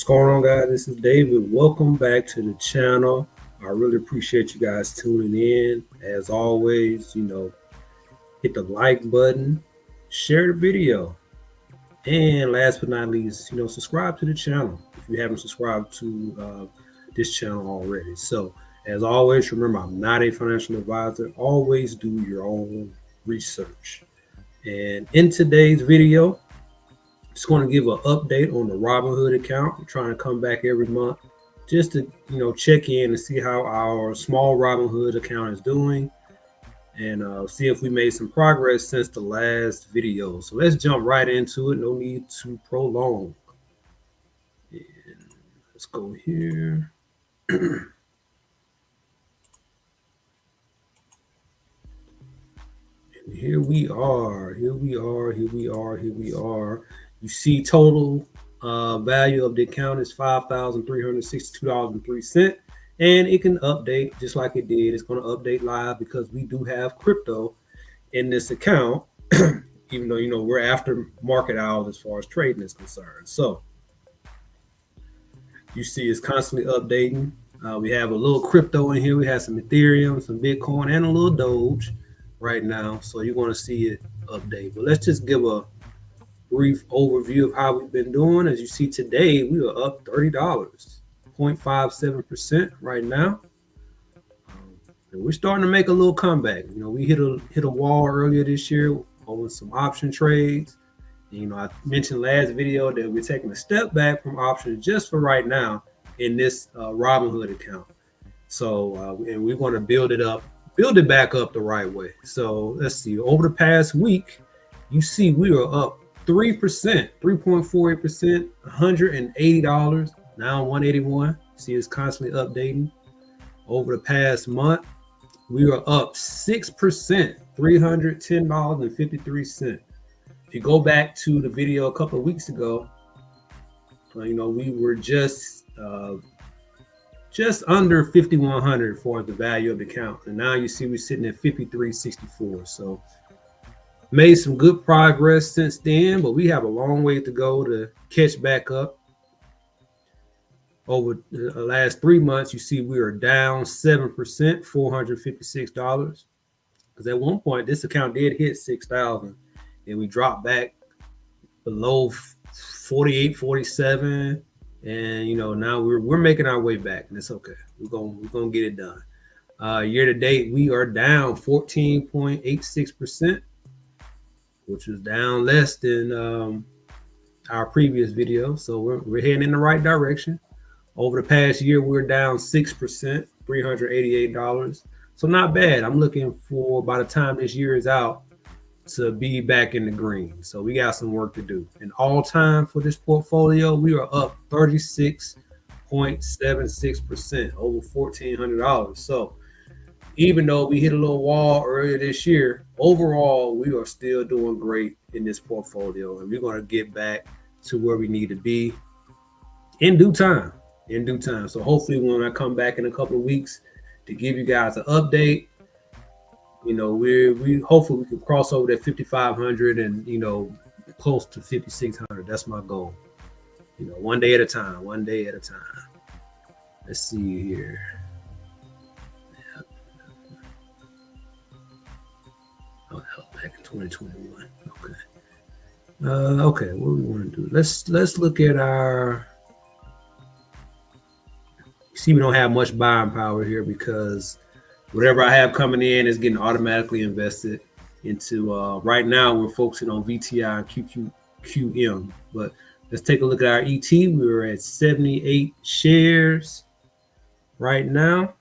What's going on, guys? This is David. Welcome back to the channel. I really appreciate you guys tuning in. As always, hit the like button, share the video, and last but not least, subscribe to the channel if you haven't subscribed to this channel already. So, as always, remember, I'm not a financial advisor. Always do your own research. And in today's video, just going to give an update on the Robinhood account. We're trying to come back every month just to check in and see how our small Robinhood account is doing and see if we made some progress since the last video. So let's jump right into it. No need to prolong. And let's go here. And here we are. You see total value of the account is $5,362.03. And it can update just like it did. It's going to update live because we do have crypto in this account, even though, we're after market hours as far as trading is concerned. So you see it's constantly updating. We have a little crypto in here. We have some Ethereum, some Bitcoin, and a little Doge right now. So you're going to see it update. But let's just give a brief overview of how we've been doing. As you see today, we are up $30, 0.57% right now. And we're starting to make a little comeback. We hit a wall earlier this year on some option trades. And, I mentioned last video that we're taking a step back from options just for right now in this Robinhood account. So and we want to build it back up the right way. So let's see. Over the past week, you see we are up 3%, 3.48%, $180, now $181. See, it's constantly updating. Over the past month, we are up 6%, $310.53. If you go back to the video a couple of weeks ago, we were just under 5,100 for the value of the account, and now you see we're sitting at 5,364. So made some good progress since then, but we have a long way to go to catch back up. Over the last 3 months, you see we are down 7%, $456. Because at one point, this account did hit 6,000, and we dropped back below 48, 47, and now we're making our way back, and it's okay. We're gonna get it done. Year to date, we are down 14.86%. which was down less than our previous video. So we're heading in the right direction. Over the past year, we're down 6%, $388. So not bad. I'm looking for, by the time this year is out, to be back in the green. So we got some work to do. And all time for this portfolio, we are up 36.76%, over $1,400. So even though we hit a little wall earlier this year, overall, we are still doing great in this portfolio. And we're going to get back to where we need to be in due time. So hopefully when I come back in a couple of weeks to give you guys an update, we hopefully we can cross over that 5,500 and, close to 5,600. That's my goal. One day at a time. Let's see here. Back in 2021. Okay, what do we want to do? Let's look at our. You see, we don't have much buying power here because whatever I have coming in is getting automatically invested into. Right now, we're focusing on VTI and QQQM. But let's take a look at our ET. We're at 78 shares right now.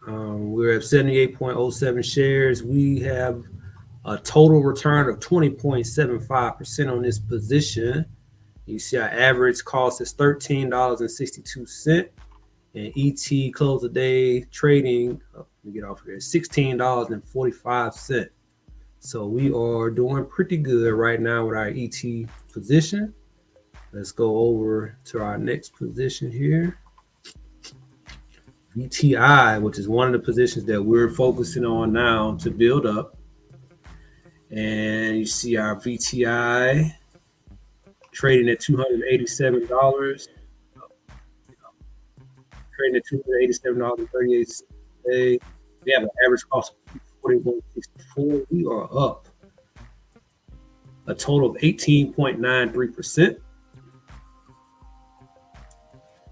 We're at 78.07 shares. We have a total return of 20.75% on this position. You see our average cost is $13.62. And ET close the day trading, let me get off here, $16.45. So we are doing pretty good right now with our ET position. Let's go over to our next position here. VTI, which is one of the positions that we're focusing on now to build up. And you see our VTI trading at $287. Trading at $287.38 a day. We have an average cost of 41.64. We are up a total of 18.93%.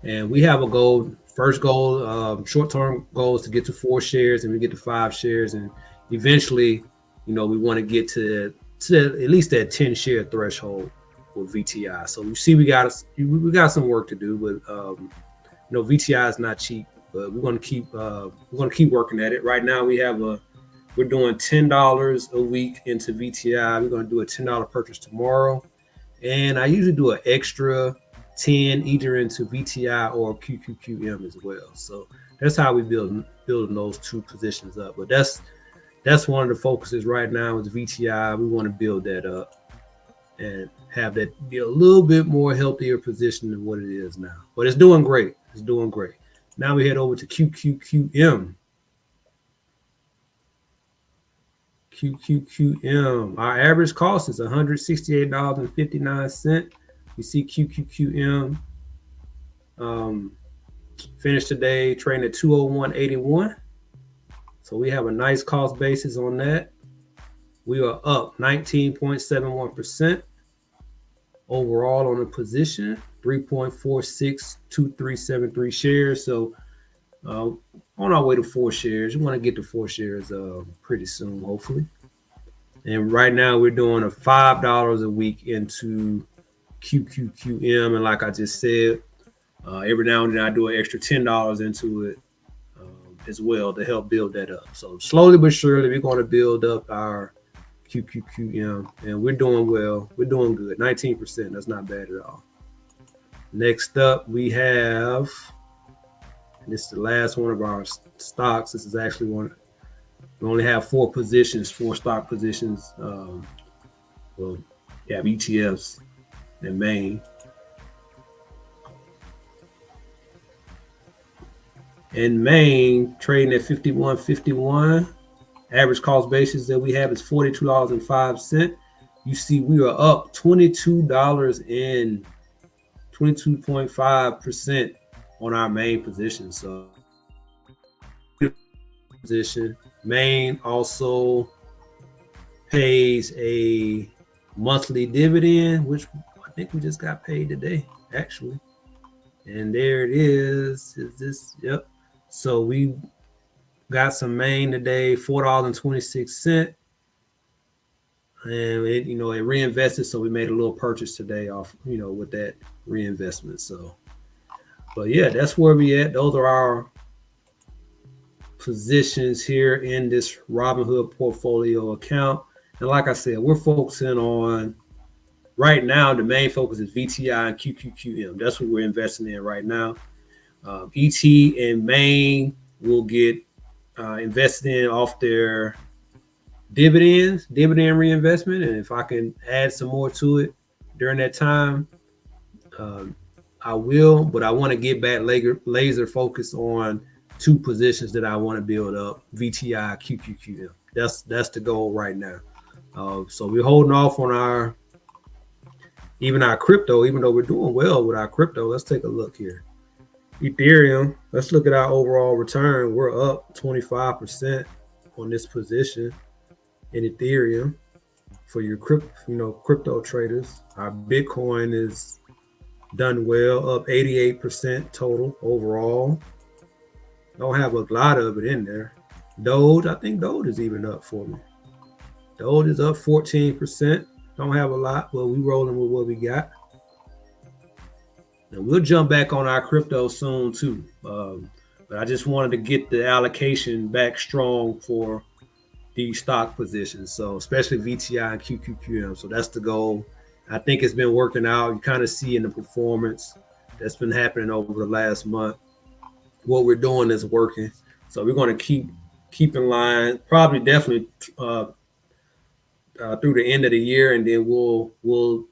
And we have a goal. First goal, short-term goal is to get to 4 shares, and we get to 5 shares, and eventually, we want to get to at least that 10-share threshold with VTI. So you see, we got some work to do, but VTI is not cheap, but we're going to keep working at it. Right now, we're doing $10 a week into VTI. We're going to do a $10 purchase tomorrow, and I usually do an extra 10 either into VTI or QQQM as well. So that's how we building those two positions up. But that's one of the focuses right now is VTI. We want to build that up and have that be a little bit more healthier position than what it is now. But it's doing great. It's doing great. Now we head over to QQQM. QQQM. Our average cost is $168.59. You see QQQM finished today trading at 201.81. So we have a nice cost basis on that. We are up 19.71% overall on the position, 3.462373 shares. So on our way to 4 shares. We want to get to 4 shares pretty soon, hopefully. And right now we're doing a $5 a week into QQQM, and like I just said, every now and then I do an extra $10 into it as well to help build that up. So slowly but surely, we're going to build up our QQQM, and we're doing well. We're doing good. 19%. That's not bad at all. Next up, we have, and this is the last one of our stocks. This is actually one. We only have 4 stock positions. Well, you have ETFs in Maine. In Maine, trading at 51.51. Average cost basis that we have is $42.05. You see, we are up $22.5% on our main position. So, position. Maine also pays a monthly dividend, which I think we just got paid today, actually. And there it is. Is this? Yep. So we got some Maine today, $4.26. And it reinvested, so we made a little purchase today off, with that reinvestment. So, but yeah, that's where we at. Those are our positions here in this Robinhood portfolio account. And like I said, we're focusing on right now. The main focus is VTI and QQQM. That's what we're investing in right now. ET and Maine will get invested in off their dividend reinvestment, and if I can add some more to it during that time, I will. But I want to get back laser focus on 2 positions that I want to build up: VTI, QQQM. That's the goal right now. So we're holding off on our crypto, even though we're doing well with our crypto. Let's take a look here. Ethereum. Let's look at our overall return. We're up 25% on this position in Ethereum for your crypto traders. Our Bitcoin is done well, up 88% total overall. Don't have a lot of it in there. Doge, I think Doge is even up for me. Doge is up 14%. Don't have a lot, but we rolling with what we got. And we'll jump back on our crypto soon too. But I just wanted to get the allocation back strong for these stock positions. So especially VTI and QQQM. So that's the goal. I think it's been working out. You kind of see in the performance that's been happening over the last month. What we're doing is working. So we're going to keep in line, definitely through the end of the year, and then we'll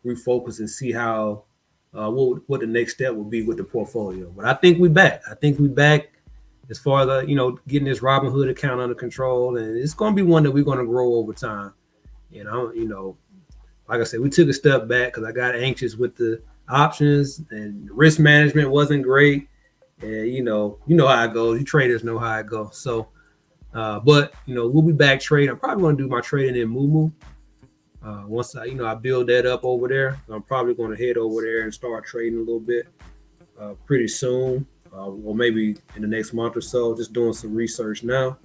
refocus and see how what the next step will be with the portfolio. But I think we back. As far as getting this Robinhood account under control, and it's going to be one that we're going to grow over time. like I said, we took a step back because I got anxious with the options and risk management wasn't great. And you know how it goes. You traders know how it goes. So, but we'll be back trading. I'm probably going to do my trading in Mumu. Once I build that up over there, I'm probably going to head over there and start trading a little bit pretty soon, or maybe in the next month or so. Just doing some research now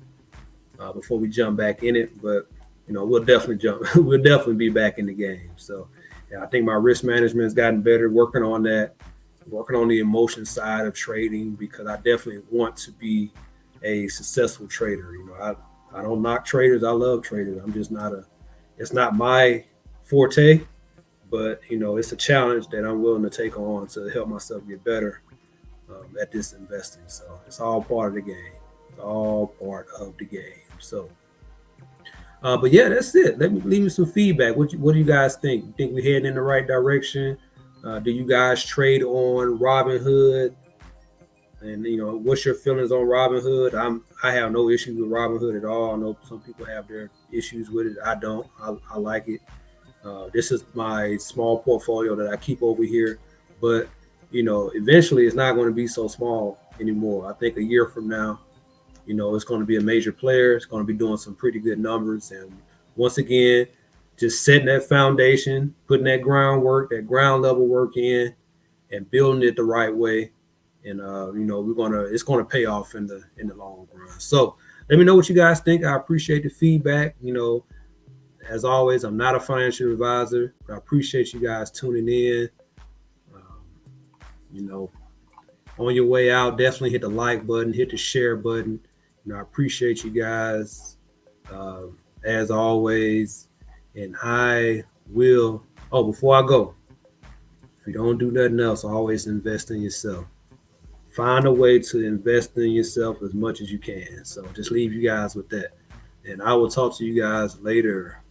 before we jump back in it. But we'll definitely jump. We'll definitely be back in the game. So yeah, I think my risk management has gotten better. Working on that, working on the emotion side of trading because I definitely want to be a successful trader. I don't knock traders. I love traders. I'm just not a. It's not my forte, but it's a challenge that I'm willing to take on to help myself get better at this investing. So it's all part of the game. It's all part of the game. So, but yeah, that's it. Let me leave me some feedback. What do you guys think? You think we're heading in the right direction? Do you guys trade on Robinhood? And what's your feelings on Robinhood? I have no issues with Robinhood at all. I know some people have their issues with it. I don't. I like it. This is my small portfolio that I keep over here, but eventually it's not going to be so small anymore. I think a year from now, it's going to be a major player. It's going to be doing some pretty good numbers, and once again, just setting that foundation, putting that groundwork, that ground level work in, and building it the right way. And it's gonna pay off in the long run. So let me know what you guys think. I appreciate the feedback. As always, I'm not a financial advisor, but I appreciate you guys tuning in. Um, you know, on your way out, definitely hit the like button, hit the share button. I appreciate you guys as always. And I will. Oh, before I go, if you don't do nothing else, always invest in yourself. Find a way to invest in yourself as much as you can. So just leave you guys with that. And I will talk to you guys later.